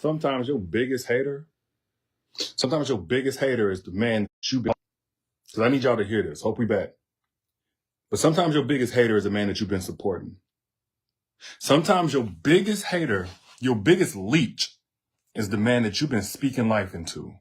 sometimes your biggest hater is the man that you've been, because I need y'all to hear this. Hope we back. But sometimes your biggest hater is the man that you've been supporting. Sometimes your biggest hater, your biggest leech is the man that you've been speaking life into.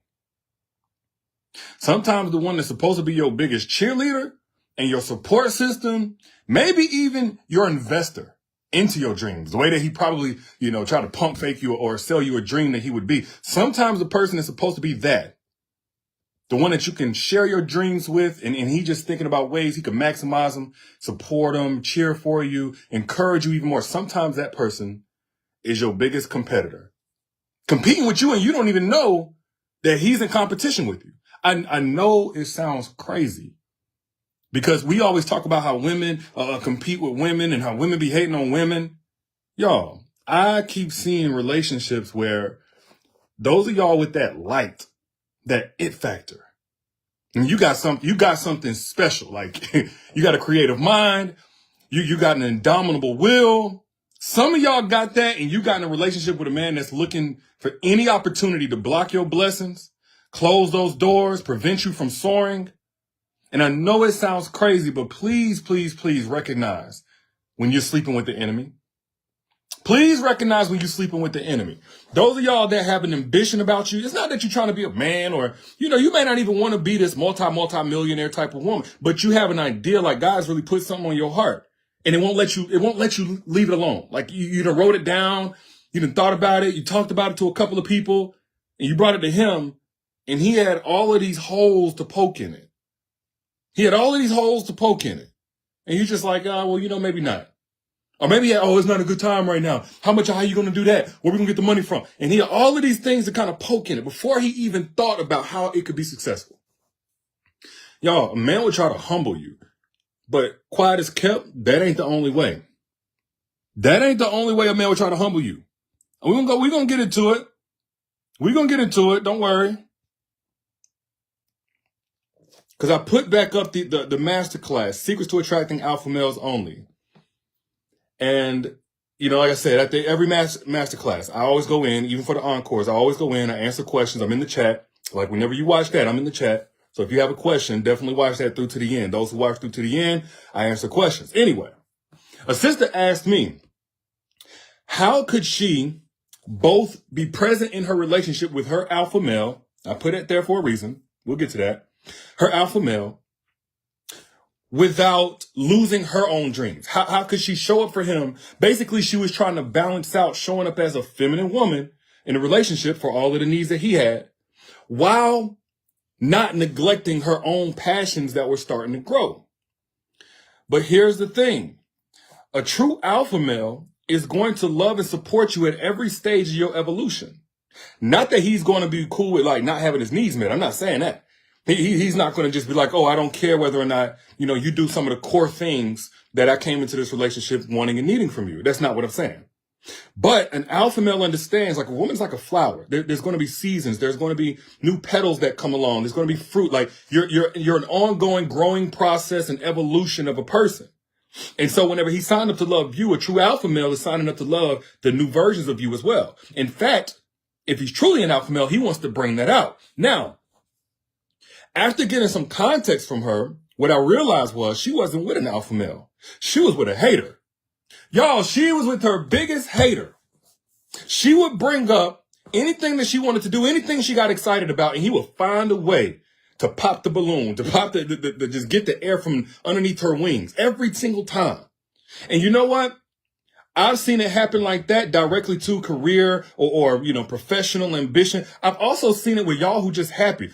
Sometimes the one that's supposed to be your biggest cheerleader and your support system, maybe even your investor into your dreams, the way that he probably, try to pump fake you or sell you a dream that he would be. Sometimes the person is supposed to be that, the one that you can share your dreams with, and he just thinking about ways he can maximize them, support them, cheer for you, encourage you even more. Sometimes that person is your biggest competitor, competing with you, and you don't even know that he's in competition with you. I know it sounds crazy because we always talk about how women compete with women and how women be hating on women. Y'all, I keep seeing relationships where those of y'all with that light, that it factor, and you got something special. Like you got a creative mind, you got an indomitable will. Some of y'all got that, and you got in a relationship with a man that's looking for any opportunity to block your blessings, close those doors, prevent you from soaring. And I know it sounds crazy, but please, please, please recognize when you're sleeping with the enemy. Please recognize when you're sleeping with the enemy. Those of y'all that have an ambition about you, it's not that you're trying to be a man or, you may not even want to be this multi-millionaire type of woman, but you have an idea like God's really put something on your heart and it won't let you leave it alone. Like you done wrote it down, you done thought about it, you talked about it to a couple of people and you brought it to him and he had all of these holes to poke in it. And you're just like, maybe not. Or maybe, it's not a good time right now. How are you going to do that? Where we going to get the money from? And he had all of these things to kind of poke in it before he even thought about how it could be successful. Y'all, a man would try to humble you, but quiet as kept, that ain't the only way. That ain't the only way a man would try to humble you. We're going to get into it. Don't worry. Because I put back up the masterclass, Secrets to Attracting Alpha Males Only. And, like I said, at every masterclass, I always go in, even for the encores, I always go in, I answer questions, I'm in the chat. Like whenever you watch that, I'm in the chat. So if you have a question, definitely watch that through to the end. Those who watch through to the end, I answer questions. Anyway, a sister asked me, how could she both be present in her relationship with her alpha male? I put it there for a reason. We'll get to that. Her alpha male, without losing her own dreams. How could she show up for him? Basically, she was trying to balance out showing up as a feminine woman in a relationship for all of the needs that he had, while not neglecting her own passions that were starting to grow. But here's the thing. A true alpha male is going to love and support you at every stage of your evolution. Not that he's going to be cool with not having his needs met. I'm not saying that. He's not going to just be like, I don't care whether or not, you do some of the core things that I came into this relationship wanting and needing from you. That's not what I'm saying. But an alpha male understands, like a woman's like a flower. There's going to be seasons. There's going to be new petals that come along. There's going to be fruit. Like you're an ongoing growing process and evolution of a person. And so whenever he signed up to love you, a true alpha male is signing up to love the new versions of you as well. In fact, if he's truly an alpha male, he wants to bring that out. Now, after getting some context from her, what I realized was she wasn't with an alpha male. She was with a hater. Y'all, she was with her biggest hater. She would bring up anything that she wanted to do, anything she got excited about, and he would find a way to pop the balloon, to pop just get the air from underneath her wings every single time. And you know what? I've seen it happen like that directly to career or professional ambition. I've also seen it with y'all who just happy.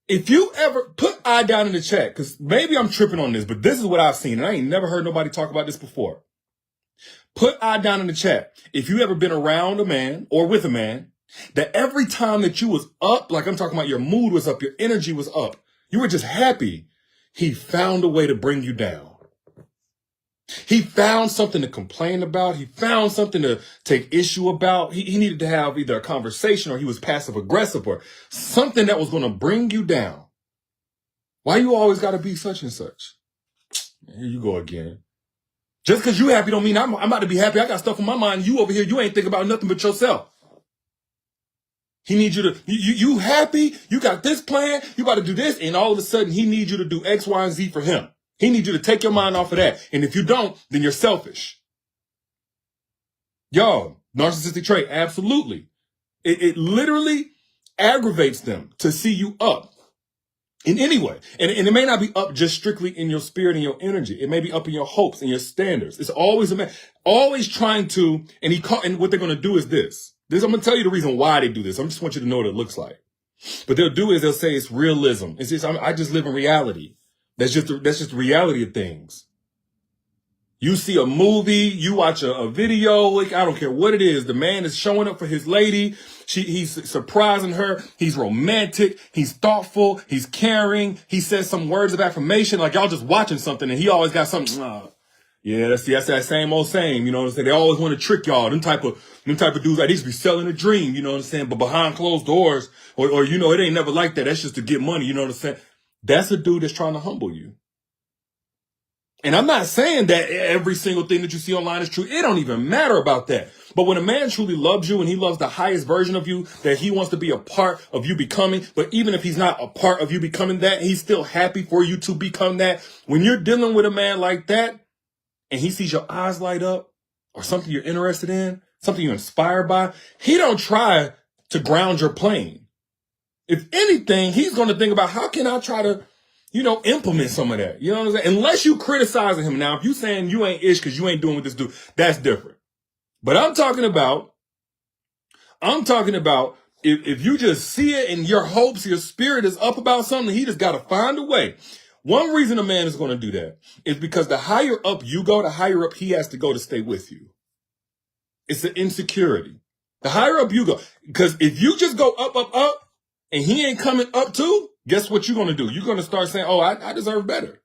If you ever put I down in the chat, because maybe I'm tripping on this, but this is what I've seen, and I ain't never heard nobody talk about this before. Put I down in the chat. If you ever been around a man or with a man that every time that you was up, like I'm talking about your mood was up, your energy was up, you were just happy, he found a way to bring you down. He found something to complain about. He found something to take issue about. He needed to have either a conversation or he was passive aggressive or something that was going to bring you down. Why you always got to be such and such? Here you go again. Just because you happy don't mean I'm about to be happy. I got stuff on my mind. You over here, you ain't thinking about nothing but yourself. He needs you to, you happy? You got this plan? You about to do this? And all of a sudden, he needs you to do X, Y, and Z for him. He needs you to take your mind off of that. And if you don't, then you're selfish. Yo, narcissistic trait, absolutely. It literally aggravates them to see you up in any way. And it may not be up just strictly in your spirit and your energy. It may be up in your hopes and your standards. It's always a man, always trying to, and what they're going to do is this. I'm going to tell you the reason why they do this. I just want you to know what it looks like. But they'll say it's realism. It's just, I just live in reality. That's just the reality of things. You see a movie, you watch a video, like, I don't care what it is. The man is showing up for his lady. He's surprising her. He's romantic. He's thoughtful. He's caring. He says some words of affirmation. Like y'all just watching something and he always got something. Yeah, that's that same old same. You know what I'm saying? They always want to trick y'all. Them type of dudes, like, they just be selling a dream. You know what I'm saying? But behind closed doors, or you know, it ain't never like that. That's just to get money. You know what I'm saying? That's a dude that's trying to humble you. And I'm not saying that every single thing that you see online is true. It don't even matter about that. But when a man truly loves you and he loves the highest version of you that he wants to be a part of you becoming, but even if he's not a part of you becoming that, he's still happy for you to become that. When you're dealing with a man like that and he sees your eyes light up or something you're interested in, something you're inspired by, he don't try to ground your plane. If anything, he's going to think about, how can I try to, implement some of that. You know what I'm saying? Unless you criticizing him. Now, if you saying you ain't ish because you ain't doing what this dude, that's different. But I'm talking about if you just see it and your hopes, your spirit is up about something, he just got to find a way. One reason a man is going to do that is because the higher up you go, the higher up he has to go to stay with you. It's the insecurity. The higher up you go. Because if you just go up, up, up, and he ain't coming up too, guess what you're going to do? You're going to start saying, oh, I deserve better.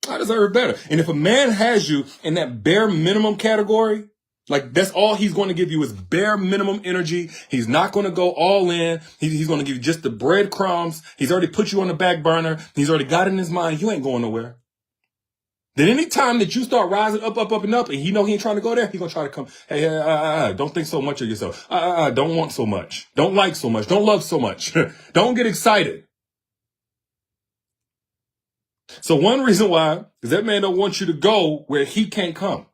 I deserve better. And if a man has you in that bare minimum category, like that's all he's going to give you is bare minimum energy. He's not going to go all in. He's going to give you just the breadcrumbs. He's already put you on the back burner. He's already got in his mind, you ain't going nowhere. Then any time that you start rising up, up, up, and up, and he know he ain't trying to go there, he's going to try to come, hey, don't think so much of yourself. Don't want so much. Don't like so much. Don't love so much. Don't get excited. So one reason why is that man don't want you to go where he can't come.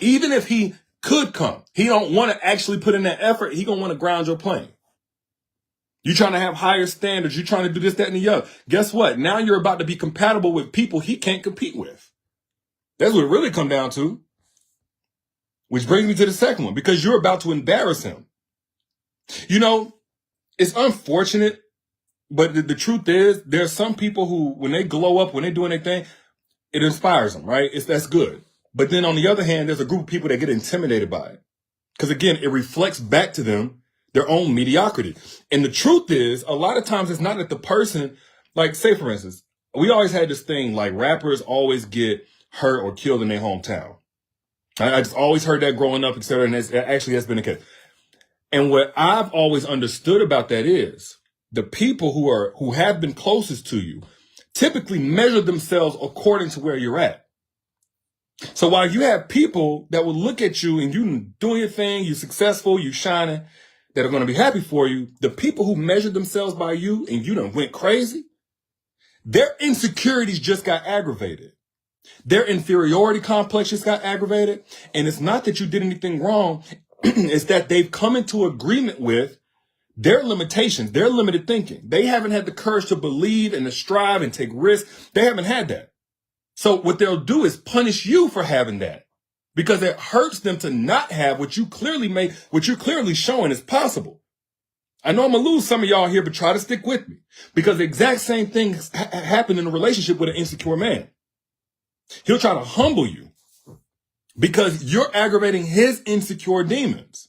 Even if he could come, he don't want to actually put in that effort. He going to want to ground your plane. You trying to have higher standards. You trying to do this, that, and the other. Guess what? Now you're about to be compatible with people he can't compete with. That's what it really come down to. Which brings me to the second one, because you're about to embarrass him. It's unfortunate, but the truth is there's some people who, when they glow up, when they're doing their thing, it inspires them, right? That's good. But then on the other hand, there's a group of people that get intimidated by it. Because again, it reflects back to them their own mediocrity. And the truth is, a lot of times it's not that the person, like, say for instance, we always had this thing, like rappers always get hurt or killed in their hometown. I just always heard that growing up, etc. And that's been the case. And what I've always understood about that is the people who have been closest to you typically measure themselves according to where you're at. So while you have people that will look at you and you doing your thing, you're successful, you shining, that are going to be happy for you, the people who measure themselves by you and you done went crazy, their insecurities just got aggravated. Their inferiority complex just got aggravated. And it's not that you did anything wrong. It's that they've come into agreement with their limitations, their limited thinking. They haven't had the courage to believe and to strive and take risks. They haven't had that. So what they'll do is punish you for having that. Because it hurts them to not have what you're clearly showing is possible. I know I'm going to lose some of y'all here, but try to stick with me. Because the exact same thing happened in a relationship with an insecure man. He'll try to humble you because you're aggravating his insecure demons.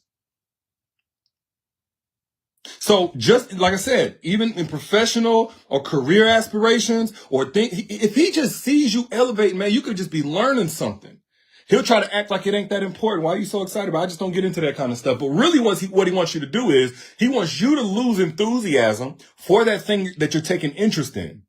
So just like I said, even in professional or career aspirations if he just sees you elevating, man, you could just be learning something. He'll try to act like it ain't that important. Why are you so excited about it? I just don't get into that kind of stuff. But really what he wants you to do is he wants you to lose enthusiasm for that thing that you're taking interest in.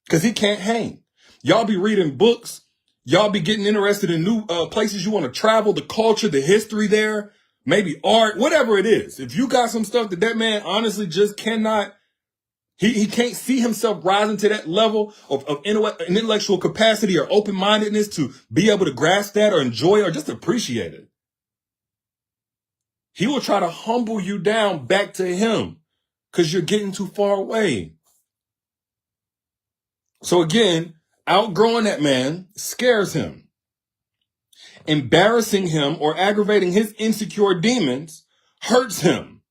Because he can't hang. Y'all be reading books. Y'all be getting interested in new places you want to travel, the culture, the history there. maybe art, whatever it is. If you got some stuff that man honestly just cannot, he can't see himself rising to that level of intellectual capacity or open-mindedness to be able to grasp that or enjoy it or just appreciate it. He will try to humble you down back to him because you're getting too far away. So again, outgrowing that man scares him. Embarrassing him or aggravating his insecure demons hurts him.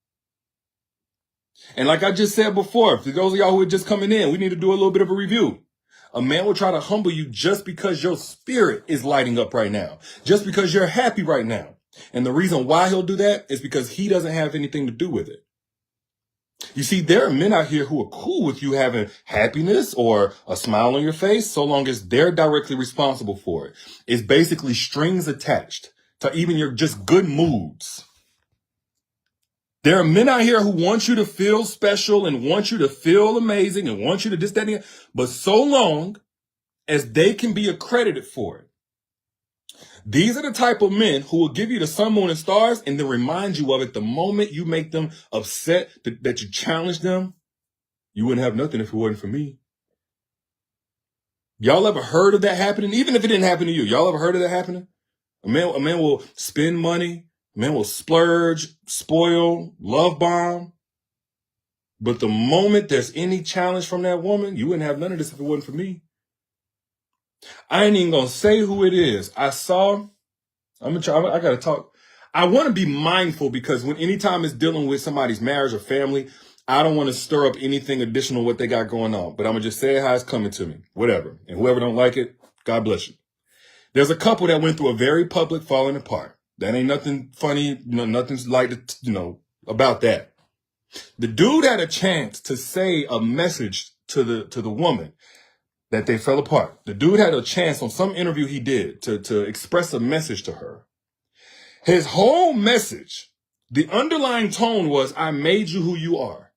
And like I just said before, for those of y'all who are just coming in, we need to do a little bit of a review. A man will try to humble you just because your spirit is lighting up right now, just because you're happy right now. And the reason why he'll do that is because he doesn't have anything to do with it. You see, there are men out here who are cool with you having happiness or a smile on your face so long as they're directly responsible for it. It's basically strings attached to even your just good moods. There are men out here who want you to feel special and want you to feel amazing and want you to this, that, and the other, but so long as they can be accredited for it. These are the type of men who will give you the sun, moon, and stars and then remind you of it the moment you make them upset, that you challenge them. You wouldn't have nothing if it wasn't for me. Y'all ever heard of that happening? Even if it didn't happen to you, y'all ever heard of that happening? A man will spend money. A man will splurge, spoil, love bomb. But the moment there's any challenge from that woman, you wouldn't have none of this if it wasn't for me. I ain't even gonna say who it is. I gotta talk. I want to be mindful because anytime it's dealing with somebody's marriage or family, I don't want to stir up anything additional what they got going on. But I'm gonna just say it how it's coming to me. Whatever. And whoever don't like it, God bless you. There's a couple that went through a very public falling apart. That ain't nothing funny, nothing's like, about that. The dude had a chance to say a message to the woman that they fell apart. The dude had a chance on some interview he did to express a message to her. His whole message, the underlying tone was, I made you who you are.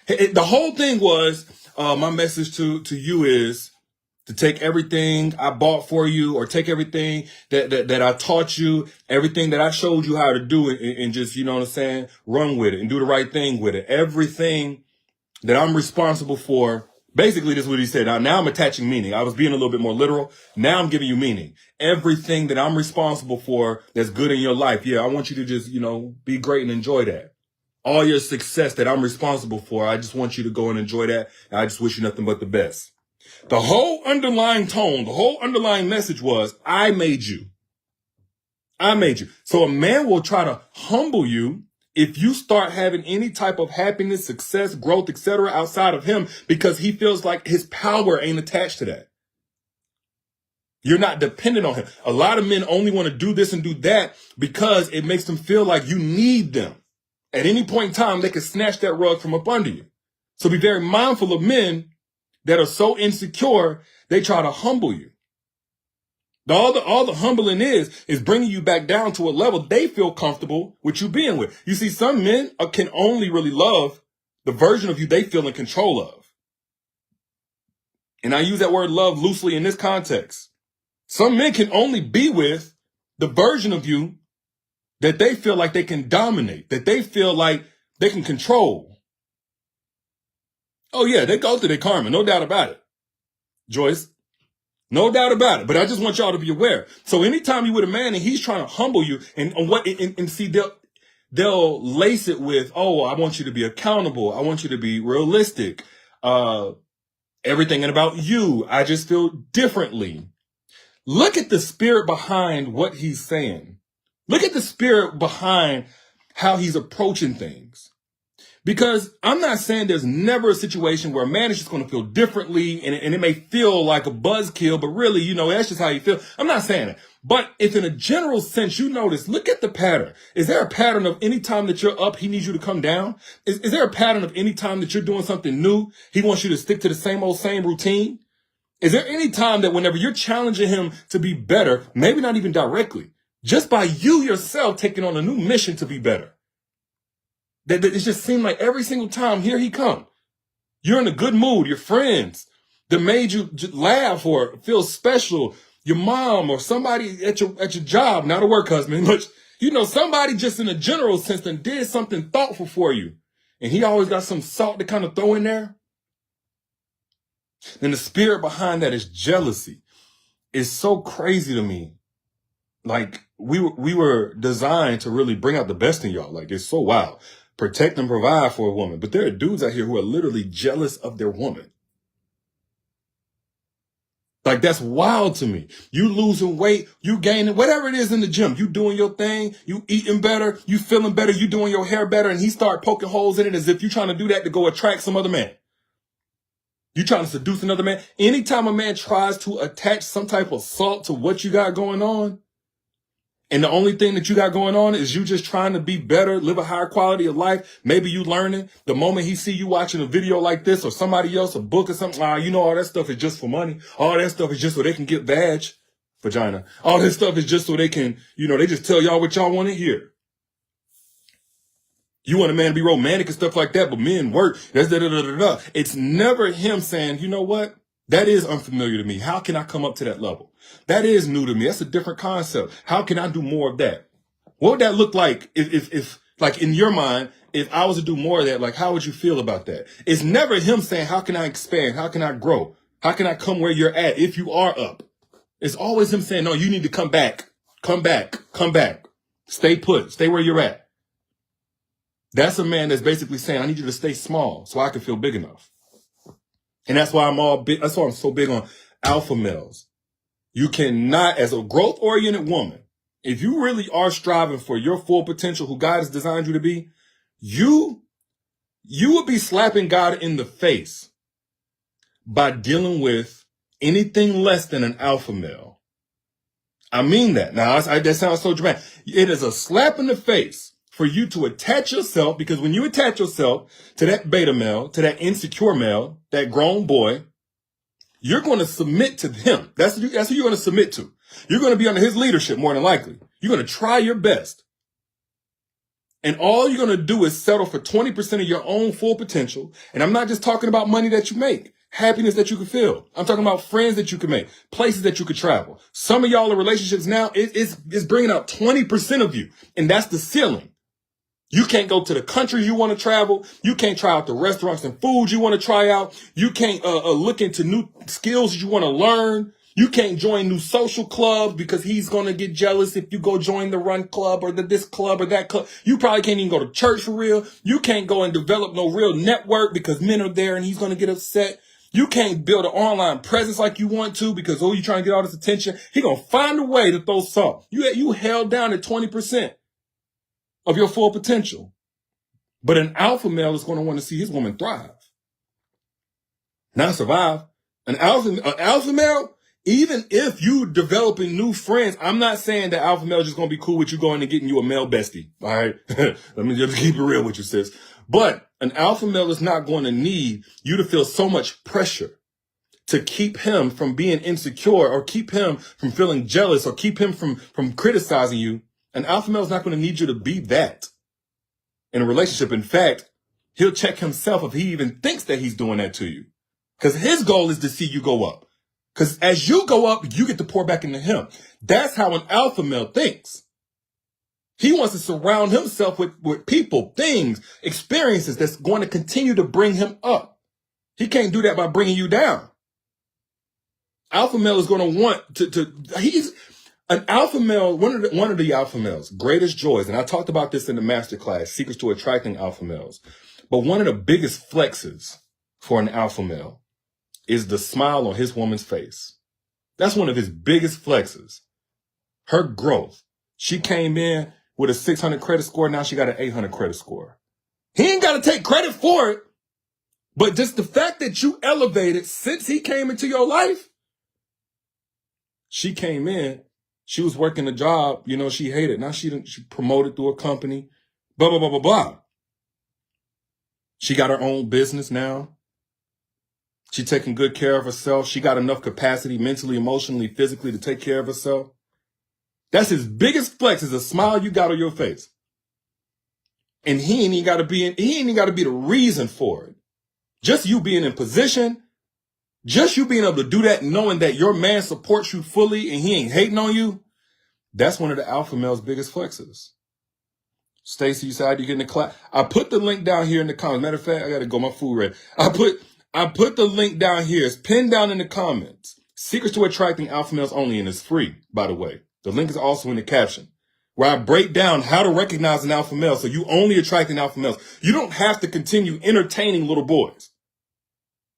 The whole thing was, my message to you is to take everything I bought for you, or take everything that I taught you, everything that I showed you how to do it, and just, run with it and do the right thing with it. Everything that I'm responsible for. Basically, this is what he said. Now I'm attaching meaning. I was being a little bit more literal. Now I'm giving you meaning. Everything that I'm responsible for that's good in your life. Yeah, I want you to just, be great and enjoy that. All your success that I'm responsible for, I just want you to go and enjoy that. And I just wish you nothing but the best. The whole underlying tone, the whole underlying message was, I made you. I made you. So a man will try to humble you if you start having any type of happiness, success, growth, etc. outside of him, because he feels like his power ain't attached to that. You're not dependent on him. A lot of men only want to do this and do that because it makes them feel like you need them. At any point in time, they can snatch that rug from up under you. So be very mindful of men that are so insecure, they try to humble you. All the humbling is bringing you back down to a level they feel comfortable with you being with. You see, some men can only really love the version of you they feel in control of. And I use that word love loosely in this context. Some men can only be with the version of you that they feel like they can dominate, that they feel like they can control. Oh yeah, they go through their karma, no doubt about it. Joyce. No doubt about it. But I just want y'all to be aware. So anytime you with a man and he's trying to humble you and see, they'll lace it with, oh, I want you to be accountable. I want you to be realistic. Everything about you. I just feel differently. Look at the spirit behind what he's saying. Look at the spirit behind how he's approaching things. Because I'm not saying there's never a situation where a man is just going to feel differently and it may feel like a buzzkill, but really, that's just how you feel. I'm not saying that. But if in a general sense you notice, look at the pattern. Is there a pattern of any time that you're up, he needs you to come down? Is there a pattern of any time that you're doing something new, he wants you to stick to the same routine? Is there any time that whenever you're challenging him to be better, maybe not even directly, just by you yourself taking on a new mission to be better? That it just seemed like every single time, here he come. You're in a good mood. Your friends that made you laugh or feel special. Your mom or somebody at your job, not a work husband, but You know, somebody just in a general sense and did something thoughtful for you. And he always got some salt to kind of throw in there. And the spirit behind that is jealousy. It's so crazy to me. Like, we were designed to really bring out the best in y'all. Like, it's so wild. Protect and provide for a woman. But there are dudes out here who are literally jealous of their woman. Like, that's wild to me. You losing weight, you gaining, whatever it is in the gym, you doing your thing, you eating better, you feeling better, you doing your hair better, and he start poking holes in it as if you trying to do that to go attract some other man. You trying to seduce another man. Anytime a man tries to attach some type of salt to what you got going on, and the only thing that you got going on is you just trying to be better, live a higher quality of life. Maybe you learning. The moment he see you watching a video like this or somebody else, a book or something, you know, all that stuff is just for money. All that stuff is just so they can get vagina. All this stuff is just so they can, you know, they just tell y'all what y'all want to hear. You want a man to be romantic and stuff like that, but men work. That's da-da-da-da-da. It's never him saying, you know what? That is unfamiliar to me. How can I come up to that level? That is new to me. That's a different concept. How can I do more of that? What would that look like if like in your mind, if I was to do more of that, like how would you feel about that? It's never him saying, how can I expand? How can I grow? How can I come where you're at if you are up? It's always him saying, no, you need to come back. Come back. Come back. Stay put. Stay where you're at. That's a man that's basically saying, I need you to stay small so I can feel big enough. And that's why that's why I'm so big on alpha males. You cannot, as a growth-oriented woman, if you really are striving for your full potential, who God has designed you to be, you would be slapping God in the face by dealing with anything less than an alpha male. I mean that. Now, that sounds so dramatic. It is a slap in the face for you to attach yourself, because when you attach yourself to that beta male, to that insecure male, that grown boy, you're going to submit to him. That's who you're going to submit to. You're going to be under his leadership more than likely. You're going to try your best. And all you're going to do is settle for 20% of your own full potential. And I'm not just talking about money that you make, happiness that you can feel. I'm talking about friends that you can make, places that you could travel. Some of y'all in relationships now, it's bringing out 20% of you. And that's the ceiling. You can't go to the country you want to travel. You can't try out the restaurants and foods you want to try out. You can't look into new skills you want to learn. You can't join new social clubs because he's going to get jealous if you go join the run club or this club or that club. You probably can't even go to church for real. You can't go and develop no real network because men are there and he's going to get upset. You can't build an online presence like you want to because, you're trying to get all this attention. He going to find a way to throw salt. You held down at 20%. Of your full potential. But an alpha male is going to want to see his woman thrive. Not survive. An alpha male, even if you developing new friends, I'm not saying that alpha male is just going to be cool with you going and getting you a male bestie. All right. Let me just keep it real with you, sis. But an alpha male is not going to need you to feel so much pressure to keep him from being insecure or keep him from feeling jealous or keep him from criticizing you. An alpha male is not going to need you to be that in a relationship. In fact, he'll check himself if he even thinks that he's doing that to you. Because his goal is to see you go up. Because as you go up, you get to pour back into him. That's how an alpha male thinks. He wants to surround himself with people, things, experiences that's going to continue to bring him up. He can't do that by bringing you down. Alpha male is going to want an alpha male, one of the alpha males' greatest joys, and I talked about this in the masterclass, Secrets to Attracting Alpha Males, but one of the biggest flexes for an alpha male is the smile on his woman's face. That's one of his biggest flexes. Her growth. She came in with a 600 credit score, now she got an 800 credit score. He ain't got to take credit for it, but just the fact that you elevated since he came into your life, she came in. She was working a job, she hated. Now she promoted through a company, blah, blah, blah, blah, blah. She got her own business now. She taking good care of herself. She got enough capacity mentally, emotionally, physically to take care of herself. That's his biggest flex, is a smile you got on your face. And he ain't even got to be the reason for it. Just you being in position, just you being able to do that, knowing that your man supports you fully and he ain't hating on you, That's one of the alpha male's biggest flexes. Stacy, you said you get in the class. I put the link down here in the comments. Matter of fact, I gotta go. My food ready. I put the link down here. It's pinned down in the comments. Secrets to Attracting Alpha Males Only, and it's free, by the way. The link is also in the caption, where I break down how to recognize an alpha male so you only attracting alpha males. You don't have to continue entertaining little boys,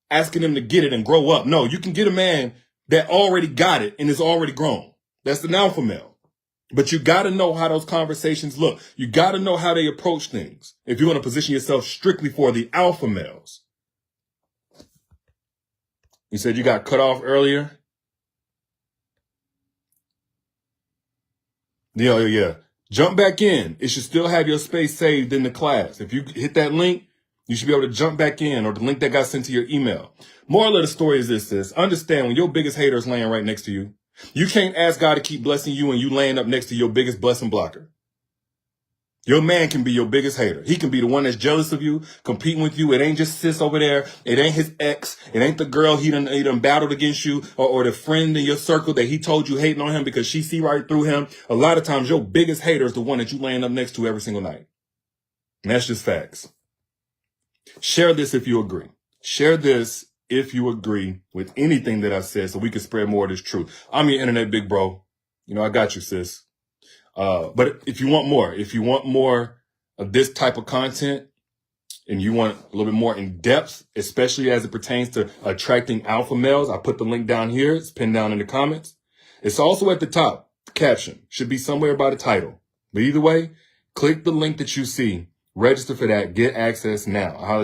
asking them to get it and grow up. No, you can get a man that already got it and is already grown. That's an alpha male. But you got to know how those conversations look. You got to know how they approach things if you want to position yourself strictly for the alpha males. You said you got cut off earlier? Yeah. Jump back in. It should still have your space saved in the class. If you hit that link, you should be able to jump back in, or the link that got sent to your email. Moral of the story is this, sis. Understand, when your biggest hater is laying right next to you, you can't ask God to keep blessing you and you laying up next to your biggest blessing blocker. Your man can be your biggest hater. He can be the one that's jealous of you, competing with you. It ain't just sis over there. It ain't his ex. It ain't the girl he done battled against you, or the friend in your circle that he told you hating on him because she see right through him. A lot of times your biggest hater is the one that you laying up next to every single night. And that's just facts. Share this if you agree. Share this if you agree with anything that I said so we can spread more of this truth. I'm your internet big bro. You know, I got you, sis. But if you want more of this type of content and you want a little bit more in depth, especially as it pertains to attracting alpha males, I put the link down here. It's pinned down in the comments. It's also at the top. The caption should be somewhere by the title. But either way, click the link that you see. Register for that. Get access now. I'll holler at you.